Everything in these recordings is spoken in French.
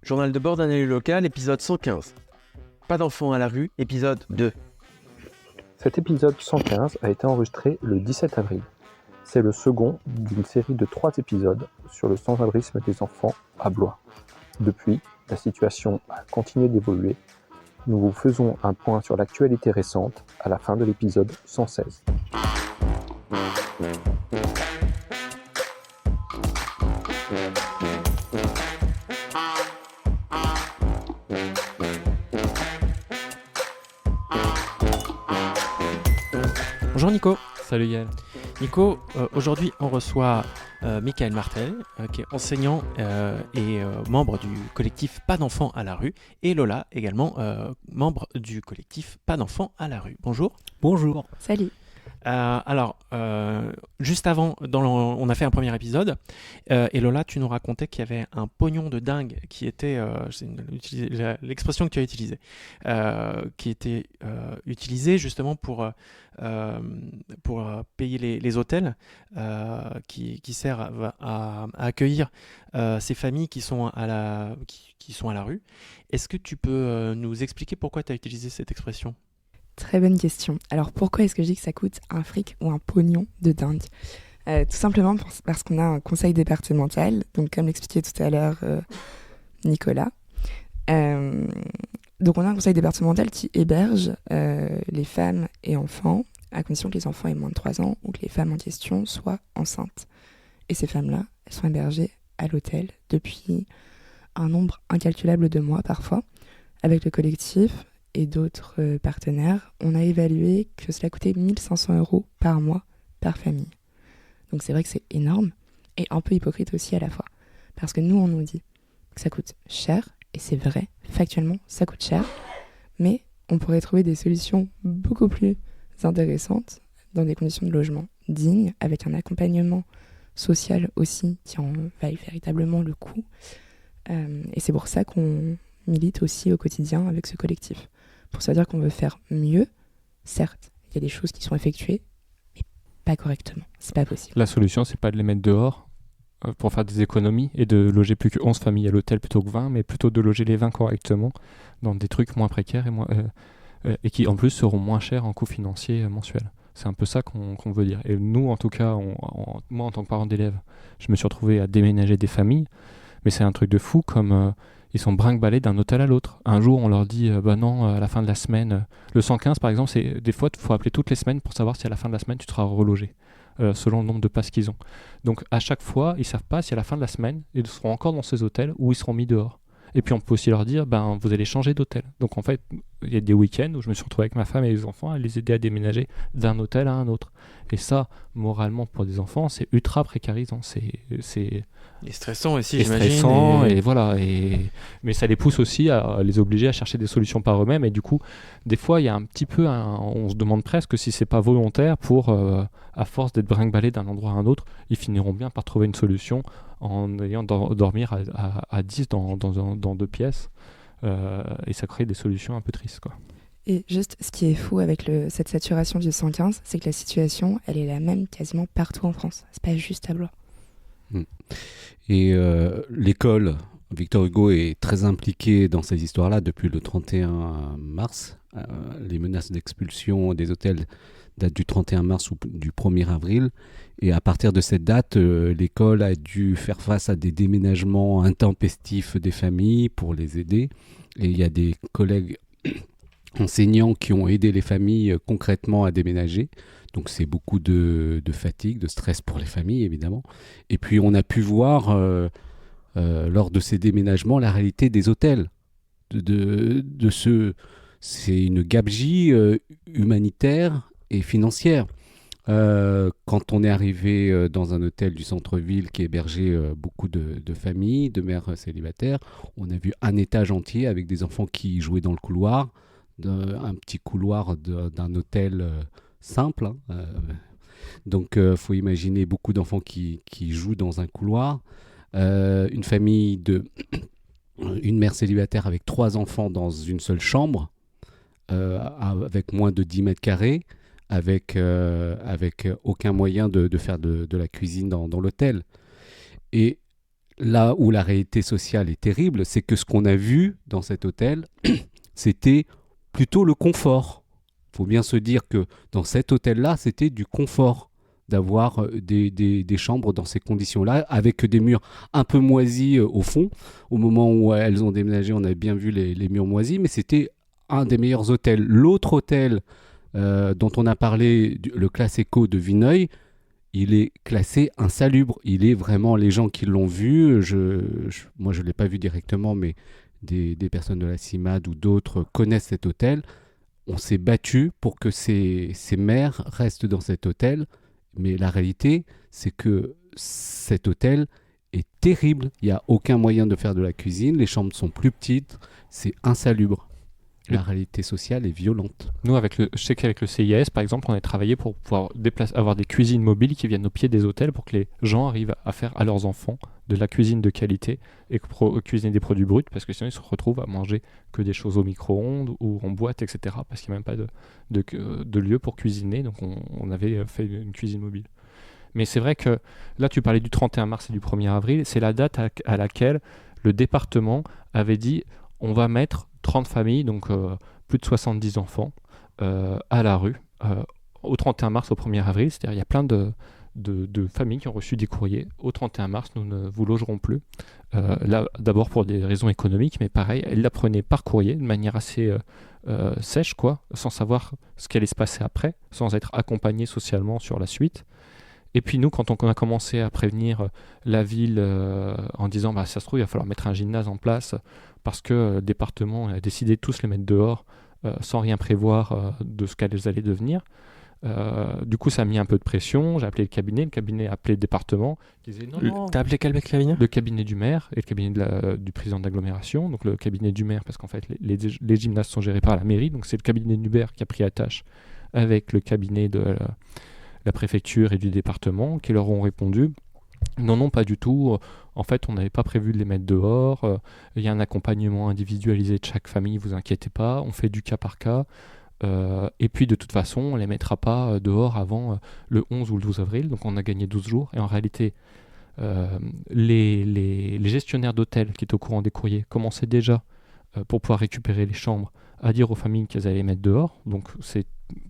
Journal de bord d'un élu local, épisode 115. Pas d'enfants à la rue, épisode 2. Cet épisode 115 a été enregistré le 17 avril. C'est le second d'une série de 3 épisodes sur le sans-abrisme des enfants à Blois. Depuis, la situation a continué d'évoluer. Nous vous faisons un point sur l'actualité récente à la fin de l'épisode 116. Bonjour Nico. Salut Yael. Nico, aujourd'hui on reçoit Michael Martel, qui est enseignant et membre du collectif Pas d'enfants à la rue, et Lola, également membre du collectif Pas d'enfants à la rue. Bonjour. Bonjour. Salut. Juste avant, on a fait un premier épisode, et Lola, tu nous racontais qu'il y avait un pognon de dingue qui était, l'expression que tu as utilisée, qui était utilisé justement pour payer les hôtels, qui sert à accueillir ces familles qui sont à la rue. Est-ce que tu peux nous expliquer pourquoi tu as utilisé cette expression ? Très bonne question. Alors pourquoi est-ce que je dis que ça coûte un fric ou un pognon de dingue ? Tout simplement parce qu'on a un conseil départemental, donc comme l'expliquait tout à l'heure Nicolas. Donc on a un conseil départemental qui héberge les femmes et enfants, à condition que les enfants aient moins de 3 ans ou que les femmes en question soient enceintes. Et ces femmes-là, elles sont hébergées à l'hôtel depuis un nombre incalculable de mois parfois, avec le collectif et d'autres partenaires. On a évalué que cela coûtait 1 500 € par mois par famille. Donc c'est vrai que c'est énorme et un peu hypocrite aussi à la fois. Parce que nous, on nous dit que ça coûte cher, et c'est vrai, factuellement, ça coûte cher, mais on pourrait trouver des solutions beaucoup plus intéressantes dans des conditions de logement dignes, avec un accompagnement social aussi qui en vaille véritablement le coup. Et c'est pour ça qu'on milite aussi au quotidien avec ce collectif. Pour se dire qu'on veut faire mieux. Certes, il y a des choses qui sont effectuées, mais pas correctement. C'est pas possible. La solution, c'est pas de les mettre dehors pour faire des économies et de loger plus que 11 familles à l'hôtel plutôt que 20, mais plutôt de loger les 20 correctement dans des trucs moins précaires et qui en plus seront moins chers en coût financier mensuel. C'est un peu ça qu'on veut dire. Et nous, en tout cas, moi en tant que parent d'élève, je me suis retrouvé à déménager des familles, mais c'est un truc de fou comme... ils sont brinque-ballés d'un hôtel à l'autre. Un jour, on leur dit non, à la fin de la semaine. Le 115, par exemple, c'est des fois, il faut appeler toutes les semaines pour savoir si à la fin de la semaine, tu seras relogé, selon le nombre de places qu'ils ont. Donc, à chaque fois, ils ne savent pas si à la fin de la semaine, ils seront encore dans ces hôtels ou ils seront mis dehors. Et puis, on peut aussi leur dire vous allez changer d'hôtel. Donc, en fait, il y a des week-ends où je me suis retrouvé avec ma femme et les enfants à les aider à déménager d'un hôtel à un autre. Et ça, moralement, pour des enfants, c'est ultra précarisant. C'est Et stressant aussi, et j'imagine. stressant, et voilà. Mais ça les pousse aussi à les obliger à chercher des solutions par eux-mêmes. Et du coup, des fois, il y a un petit peu, on se demande presque si c'est pas volontaire pour, à force d'être brinque-ballés d'un endroit à un autre, ils finiront bien par trouver une solution en ayant dormir à 10 dans 2 pièces. Et ça crée des solutions un peu tristes, quoi. Et juste, ce qui est fou avec cette saturation du 115, c'est que la situation, elle est la même quasiment partout en France. C'est pas juste à Blois. Et l'école Victor Hugo est très impliquée dans ces histoires-là depuis le 31 mars. Les menaces d'expulsion des hôtels datent du 31 mars ou du 1er avril. Et à partir de cette date, l'école a dû faire face à des déménagements intempestifs des familles pour les aider. Et il y a des collègues enseignants qui ont aidé les familles concrètement à déménager. Donc c'est beaucoup de fatigue, de stress pour les familles évidemment. Et puis on a pu voir lors de ces déménagements la réalité des hôtels. C'est une gabegie humanitaire et financière. Quand on est arrivé dans un hôtel du centre-ville qui hébergeait beaucoup de familles, de mères célibataires, on a vu un étage entier avec des enfants qui jouaient dans le couloir, un petit couloir d'un hôtel simple. Donc, faut imaginer beaucoup d'enfants qui jouent dans un couloir. Une famille une mère célibataire avec 3 enfants dans une seule chambre, avec moins de 10 mètres carrés, avec aucun moyen de faire de la cuisine dans l'hôtel. Et là où la réalité sociale est terrible, c'est que ce qu'on a vu dans cet hôtel, c'était plutôt le confort. Il faut bien se dire que dans cet hôtel-là, c'était du confort d'avoir des chambres dans ces conditions-là, avec des murs un peu moisis au fond. Au moment où elles ont déménagé, on avait bien vu les murs moisis, mais c'était un des meilleurs hôtels. L'autre hôtel dont on a parlé, le Classe Eco de Vineuil, il est classé insalubre. Il est vraiment, les gens qui l'ont vu, moi je ne l'ai pas vu directement, mais des personnes de la CIMAD ou d'autres connaissent cet hôtel. On s'est battu pour que ces mères restent dans cet hôtel, mais la réalité, c'est que cet hôtel est terrible. Il n'y a aucun moyen de faire de la cuisine, les chambres sont plus petites, c'est insalubre. La réalité sociale est violente. Nous, je sais qu'avec le CIAS, par exemple, on a travaillé pour pouvoir avoir des cuisines mobiles qui viennent au pied des hôtels pour que les gens arrivent à faire à leurs enfants de la cuisine de qualité et cuisiner des produits bruts, parce que sinon ils se retrouvent à manger que des choses au micro-ondes ou en boîte, etc. Parce qu'il n'y a même pas de lieu pour cuisiner, donc on avait fait une cuisine mobile. Mais c'est vrai que là, tu parlais du 31 mars et du 1er avril, c'est la date à laquelle le département avait dit on va mettre 30 familles, donc plus de 70 enfants, à la rue, au 31 mars, au 1er avril. C'est-à-dire il y a plein de familles qui ont reçu des courriers. Au 31 mars, nous ne vous logerons plus. Là, d'abord pour des raisons économiques, mais pareil, elles l'apprenaient par courrier, de manière assez sèche, quoi, sans savoir ce qui allait se passer après, sans être accompagnées socialement sur la suite. Et puis nous, quand on a commencé à prévenir la ville en disant ça se trouve, il va falloir mettre un gymnase en place parce que le département a décidé de tous les mettre dehors sans rien prévoir de ce qu'elles allaient devenir. Du coup, ça a mis un peu de pression. J'ai appelé le cabinet a appelé le département. Qui disait non. T'as appelé quel cabinet ? Le cabinet du maire et le cabinet du président d'agglomération. Donc le cabinet du maire, parce qu'en fait, les gymnases sont gérés par la mairie. Donc c'est le cabinet du maire qui a pris attache avec le cabinet de la préfecture et du département qui leur ont répondu non, pas du tout. En fait, on n'avait pas prévu de les mettre dehors. Il y a un accompagnement individualisé de chaque famille, vous inquiétez pas. On fait du cas par cas. Et puis, de toute façon, on ne les mettra pas dehors avant le 11 ou le 12 avril. Donc, on a gagné 12 jours. Et en réalité, les gestionnaires d'hôtels qui étaient au courant des courriers commençaient déjà, pour pouvoir récupérer les chambres, à dire aux familles qu'elles allaient les mettre dehors. Donc,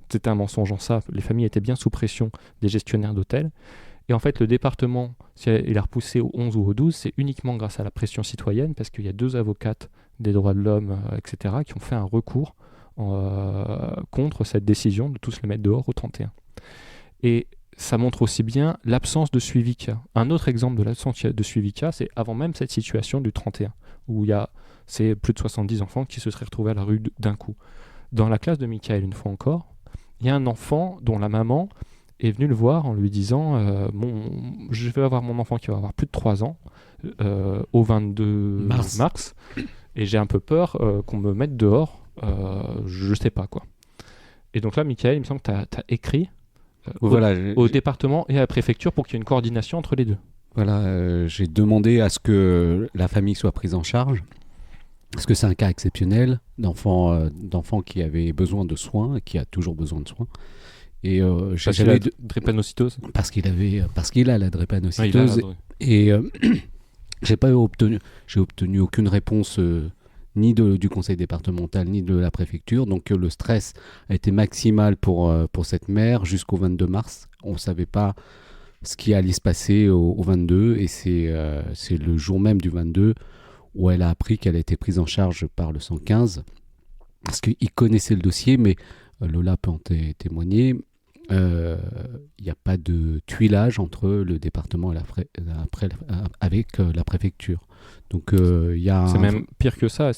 c'était un mensonge en ça. Les familles étaient bien sous pression des gestionnaires d'hôtels. Et en fait, le département, si il a repoussé au 11 ou au 12, c'est uniquement grâce à la pression citoyenne, parce qu'il y a 2 avocates des droits de l'homme, etc., qui ont fait un recours contre cette décision de tous les mettre dehors au 31. Et ça montre aussi bien l'absence de suivi qu'il y a. Un autre exemple de l'absence de suivi qu'il y a, c'est avant même cette situation du 31, où c'est plus de 70 enfants qui se seraient retrouvés à la rue d'un coup. Dans la classe de Michael, une fois encore, il y a un enfant dont la maman est venue le voir en lui disant je vais avoir mon enfant qui va avoir plus de 3 ans au 22 mars et j'ai un peu peur qu'on me mette dehors, je sais pas quoi. Et donc là, Michael, il me semble que tu as écrit au département et à la préfecture pour qu'il y ait une coordination entre les deux. Voilà, j'ai demandé à ce que la famille soit prise en charge, parce que c'est un cas exceptionnel d'enfant qui avait besoin de soins et qui a toujours besoin de soins. Et parce qu'il a la drépanocytose. Parce qu'il a la drépanocytose. Et j'ai obtenu aucune réponse ni du conseil départemental ni de la préfecture. Donc le stress a été maximal pour cette mère jusqu'au 22 mars. On ne savait pas ce qui allait se passer au 22, et c'est le jour même du 22 où elle a appris qu'elle a été prise en charge par le 115, parce qu'il connaissait le dossier, mais Lola peut en témoigner. Il n'y a pas de tuilage entre le département et avec la préfecture. Donc c'est même pire que ça.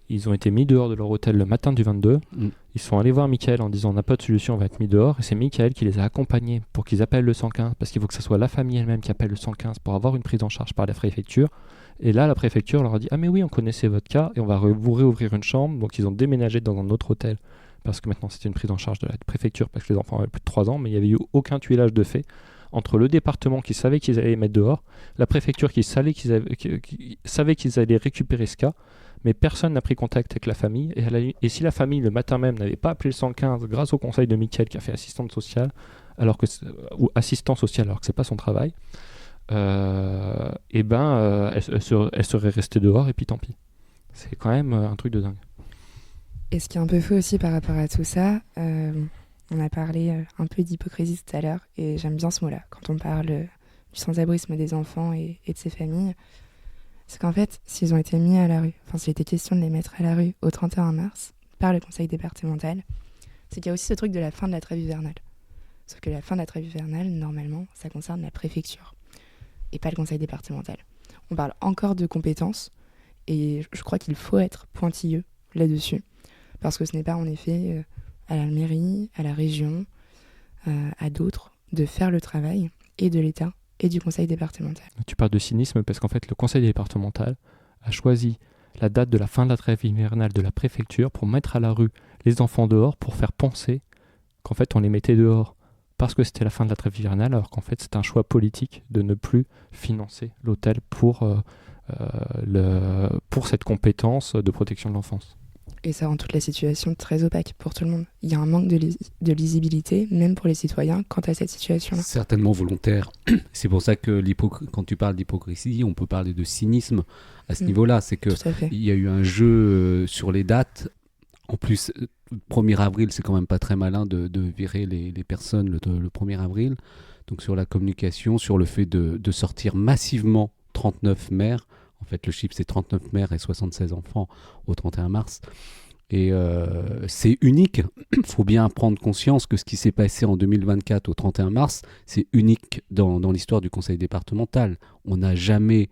Ils ont été mis dehors de leur hôtel le matin du 22. Ils sont allés voir Michael en disant on n'a pas de solution, on va être mis dehors. Et c'est Michael qui les a accompagnés pour qu'ils appellent le 115, parce qu'il faut que ce soit la famille elle-même qui appelle le 115 pour avoir une prise en charge par la préfecture. Et là, la préfecture leur a dit ah mais oui, on connaissait votre cas et on va vous réouvrir une chambre. Donc ils ont déménagé dans un autre hôtel, parce que maintenant c'était une prise en charge de la préfecture, parce que les enfants avaient plus de 3 ans, mais il n'y avait eu aucun tuilage de fait entre le département qui savait qu'ils allaient les mettre dehors, la préfecture qui savait qu'ils allaient récupérer ce cas, mais personne n'a pris contact avec la famille. Et si la famille, le matin même, n'avait pas appelé le 115 grâce au conseil de Michael qui a fait assistante sociale, ou assistant social alors que c'est pas son travail, elle serait restée dehors et puis tant pis. C'est quand même un truc de dingue. Et ce qui est un peu faux aussi par rapport à tout ça, on a parlé un peu d'hypocrisie tout à l'heure, et j'aime bien ce mot-là, quand on parle du sans-abrisme des enfants et de ses familles, c'est qu'en fait, s'ils ont été mis à la rue, enfin s'il était question de les mettre à la rue au 31 mars, par le conseil départemental, c'est qu'il y a aussi ce truc de la fin de la trêve hivernale. Sauf que la fin de la trêve hivernale, normalement, ça concerne la préfecture, et pas le conseil départemental. On parle encore de compétences, et je crois qu'il faut être pointilleux là-dessus. Parce que ce n'est pas en effet à la mairie, à la région, à d'autres, de faire le travail, et de l'État, et du conseil départemental. Tu parles de cynisme parce qu'en fait, le conseil départemental a choisi la date de la fin de la trêve hivernale de la préfecture pour mettre à la rue les enfants dehors, pour faire penser qu'en fait, on les mettait dehors parce que c'était la fin de la trêve hivernale, alors qu'en fait, c'est un choix politique de ne plus financer l'hôtel pour cette compétence de protection de l'enfance. Et ça rend toute la situation très opaque pour tout le monde. Il y a un manque de lisibilité, même pour les citoyens, quant à cette situation-là. Certainement volontaire. C'est pour ça que quand tu parles d'hypocrisie, on peut parler de cynisme à ce niveau-là. C'est qu'il y a eu un jeu sur les dates. En plus, 1er avril, c'est quand même pas très malin de virer les personnes le 1er avril. Donc sur la communication, sur le fait de sortir massivement 39 mères. En fait, le chiffre, c'est 39 mères et 76 enfants au 31 mars. Et c'est unique. Il faut bien prendre conscience que ce qui s'est passé en 2024 au 31 mars, c'est unique dans l'histoire du conseil départemental. Il n'y a jamais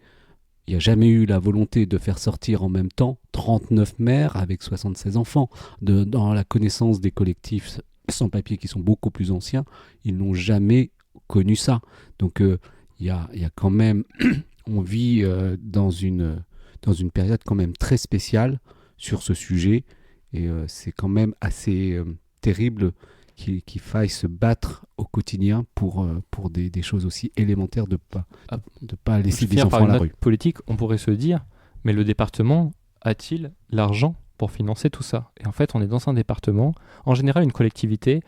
eu la volonté de faire sortir en même temps 39 mères avec 76 enfants. Dans la connaissance des collectifs sans papier qui sont beaucoup plus anciens, ils n'ont jamais connu ça. Donc, il y a quand même... On vit dans une période quand même très spéciale sur ce sujet, et c'est quand même assez terrible qu'il faille se battre au quotidien pour des choses aussi élémentaires, de pas laisser des enfants à la rue. Politique, on pourrait se dire, mais le département a-t-il l'argent pour financer tout ça ? Et en fait, on est dans un département, en général une collectivité,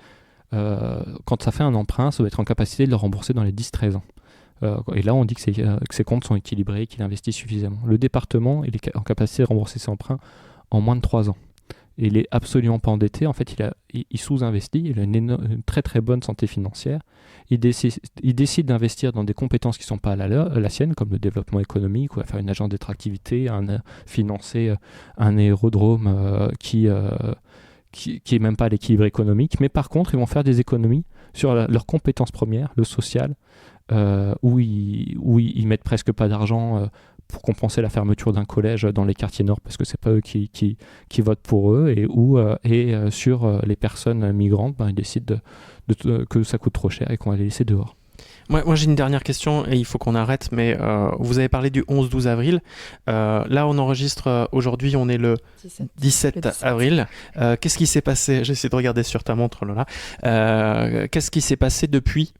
quand ça fait un emprunt, ça doit être en capacité de le rembourser dans les 10-13 ans. Et là, on dit que ses comptes sont équilibrés, qu'il investit suffisamment. Le département, il est en capacité de rembourser ses emprunts en moins de 3 ans. Et il n'est absolument pas endetté. En fait, il sous-investit. Il a une très très bonne santé financière. Il décide d'investir dans des compétences qui ne sont pas la sienne, comme le développement économique, ou à faire une agence d'attractivité, financer un aérodrome qui est même pas à l'équilibre économique. Mais par contre, ils vont faire des économies sur leurs compétences premières, le social, où ils mettent presque pas d'argent pour compenser la fermeture d'un collège dans les quartiers nord, parce que c'est pas eux qui votent pour eux, et sur les personnes migrantes, ils décident que ça coûte trop cher et qu'on va les laisser dehors. Moi j'ai une dernière question et il faut qu'on arrête, mais vous avez parlé du 11-12 avril. Là on enregistre aujourd'hui, on est le 17 avril. Qu'est-ce qui s'est passé ? J'essaie de regarder sur ta montre, Lola. Qu'est-ce qui s'est passé depuis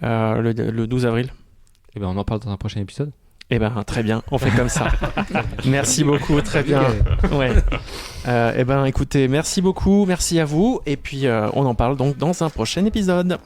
le 12 avril ? Eh ben, on en parle dans un prochain épisode. Eh ben très bien, on fait comme ça. Merci beaucoup, très bien. Ouais. Eh ben écoutez, merci beaucoup, merci à vous, et puis on en parle donc dans un prochain épisode.